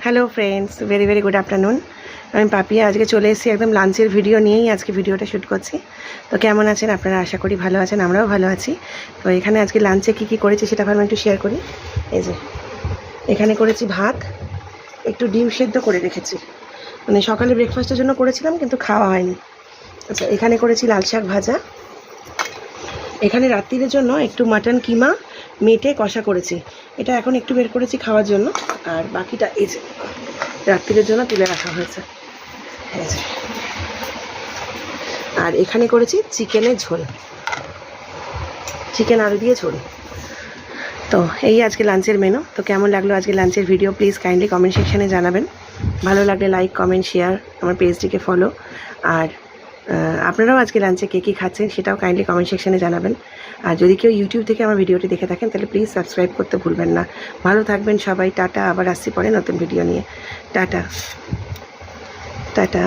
Hello friends, very very good afternoon. আমি পাপিয়া আজকে চলে এসেছি একদম লাঞ্চের ভিডিও নিয়েই আজকে ভিডিওটা শ্যুট করছি। তো কেমন আছেন আপনারা? আশা করি ভালো আছেন, আমরাও ভালো আছি। তো এখানে আজকে লাঞ্চে কী কী করেছি সেটা ভাবলাম একটু শেয়ার করি। এই যে এখানে করেছি ভাত, একটু ডিম সেদ্ধ করে রেখেছি, মানে সকালে ব্রেকফাস্টের জন্য করেছিলাম কিন্তু খাওয়া হয়নি। আচ্ছা, এখানে করেছি লাল শাক ভাজা। এখানে রাত্রির জন্য একটু মাটন কিমা মেটে কষা করেছি, এটা এখন একটু বের করেছি খাওয়ার জন্য, আর বাকিটা এই যে রাত্রির জন্য তুলে রাখা হয়েছে। আর এখানে করেছি চিকেনের ঝোল, চিকেন আলু দিয়ে ঝোল। তো এই আজকে লাঞ্চের মেনু। তো কেমন লাগলো আজকে লাঞ্চের ভিডিও প্লিজ কাইন্ডলি কমেন্ট সেকশানে জানাবেন। ভালো লাগলে লাইক, কমেন্ট, শেয়ার, আমার পেজটিকে ফলো। আর আপনারাও আজকে লাঞ্চে কে কী খাচ্ছেন সেটাও কাইন্ডলি কমেন্ট সেকশানে জানাবেন। আর যদি কেউ ইউটিউব থেকে আমার ভিডিওটি দেখে থাকেন তাহলে প্লিজ সাবস্ক্রাইব করতে ভুলবেন না। ভালো থাকবেন সবাই, টাটা। আবার আসছি পরে নতুন ভিডিও নিয়ে। Tata tata.